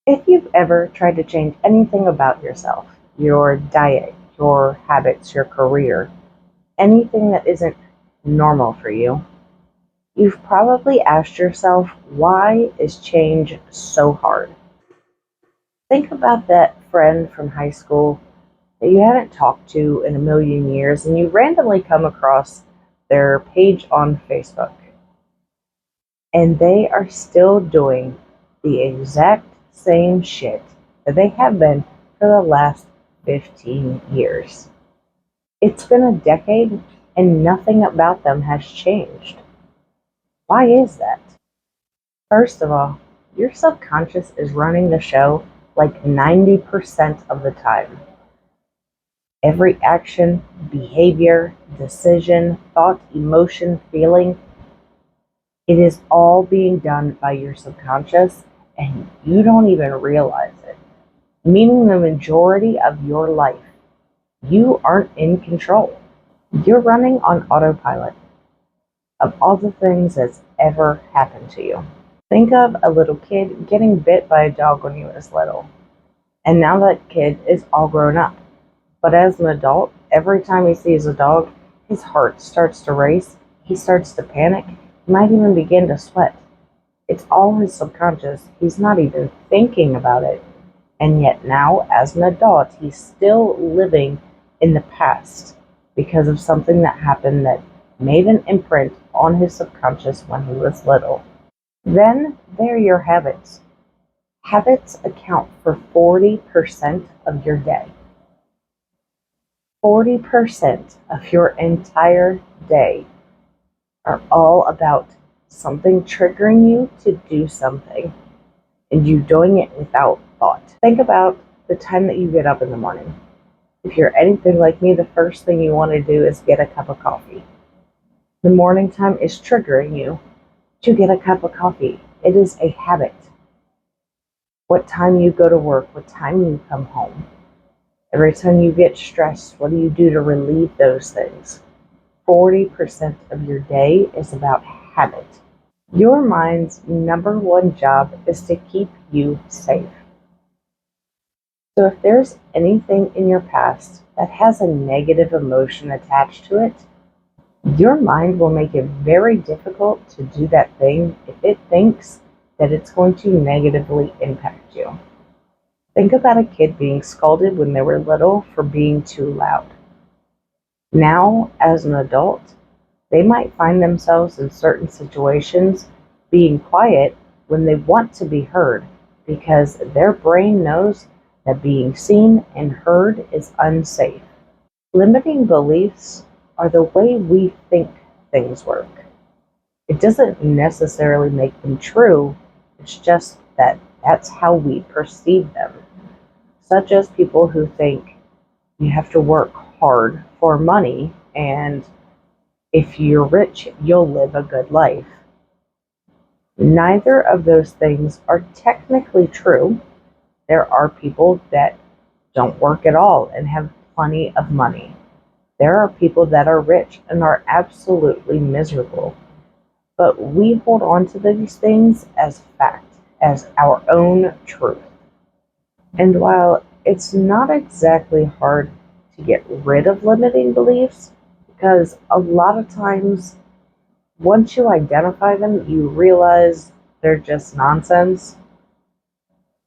If you've ever tried to change anything about yourself, your diet, your habits, your career, anything that isn't normal for you, you've probably asked yourself, why is change so hard? Think about that friend from high school that you hadn't talked to in a million years and you randomly come across their page on Facebook and they are still doing the exact same shit that they have been for the last 15 years. It's been a decade and nothing about them has changed. Why is that? First of all, your subconscious is running the show like 90% of the time. Every action, behavior, decision, thought, emotion, feeling, it is all being done by your subconscious and you don't even realize it. Meaning the majority of your life, you aren't in control. You're running on autopilot of all the things that's ever happened to you. Think of a little kid getting bit by a dog when he was little, and now that kid is all grown up. But as an adult, every time he sees a dog, his heart starts to race, he starts to panic, he might even begin to sweat. It's all his subconscious. He's not even thinking about it. And yet now, as an adult, he's still living in the past because of something that happened that made an imprint on his subconscious when he was little. Then there are your habits. Habits account for 40% of your day. 40% of your entire day are all about something triggering you to do something and you doing it without thought. Think about the time that you get up in the morning. If you're anything like me, the first thing you want to do is get a cup of coffee. The morning time is triggering you to get a cup of coffee. It is a habit. What time you go to work, what time you come home. Every time you get stressed, what do you do to relieve those things? 40% of your day is about habit. Your mind's number one job is to keep you safe. So if there's anything in your past that has a negative emotion attached to it, your mind will make it very difficult to do that thing if it thinks that it's going to negatively impact you. Think about a kid being scolded when they were little for being too loud. Now, as an adult, they might find themselves in certain situations being quiet when they want to be heard because their brain knows that being seen and heard is unsafe. Limiting beliefs are the way we think things work. It doesn't necessarily make them true, it's just that that's how we perceive them. Such as people who think you have to work hard for money and if you're rich, you'll live a good life. Neither of those things are technically true. There are people that don't work at all and have plenty of money. There are people that are rich and are absolutely miserable. But we hold on to these things as fact, as our own truth. And while it's not exactly hard to get rid of limiting beliefs, because a lot of times once you identify them, you realize they're just nonsense.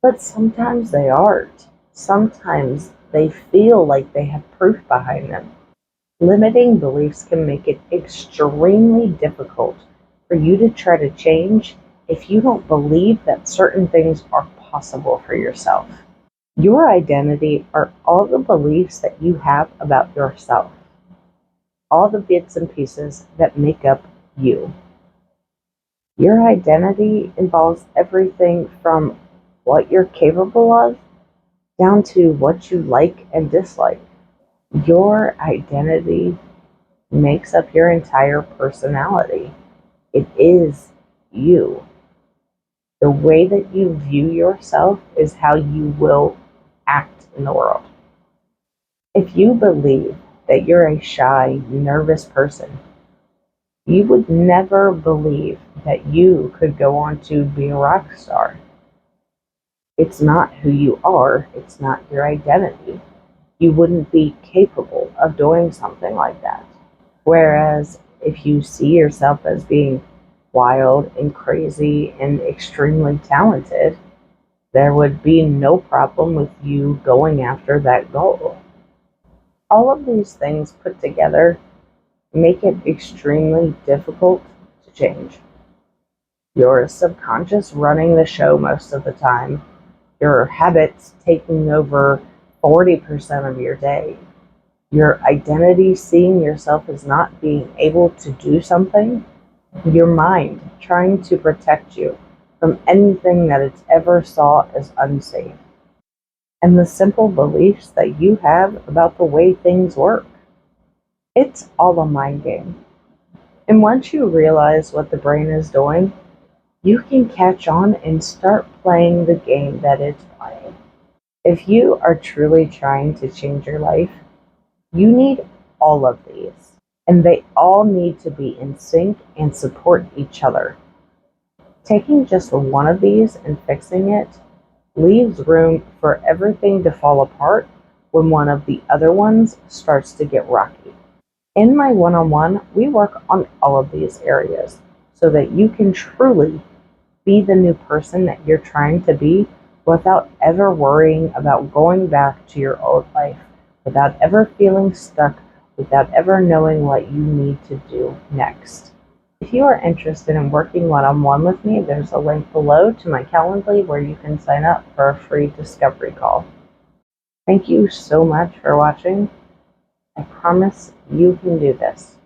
But sometimes they aren't. Sometimes they feel like they have proof behind them. Limiting beliefs can make it extremely difficult for you to try to change if you don't believe that certain things are possible for yourself. Your identity are all the beliefs that you have about yourself, all the bits and pieces that make up you. Your identity involves everything from what you're capable of down to what you like and dislike. Your identity makes up your entire personality. It is you. The way that you view yourself is how you will act in the world. If you believe that you're a shy, nervous person, you would never believe that you could go on to be a rock star. It's not who you are, it's not your identity. You wouldn't be capable of doing something like that. Whereas if you see yourself as being wild and crazy and extremely talented, there would be no problem with you going after that goal. All of these things put together make it extremely difficult to change. Your subconscious running the show most of the time, your habits taking over 40% of your day, your identity seeing yourself as not being able to do something, your mind trying to protect you from anything that it's ever saw as unsafe, and the simple beliefs that you have about the way things work. It's all a mind game. And once you realize what the brain is doing, you can catch on and start playing the game that it's playing. If you are truly trying to change your life, you need all of these, and they all need to be in sync and support each other. Taking just one of these and fixing it leaves room for everything to fall apart when one of the other ones starts to get rocky. In my one-on-one, we work on all of these areas so that you can truly be the new person that you're trying to be without ever worrying about going back to your old life, without ever feeling stuck, without ever knowing what you need to do next. If you are interested in working one-on-one with me, there's a link below to my Calendly where you can sign up for a free discovery call. Thank you so much for watching. I promise you can do this.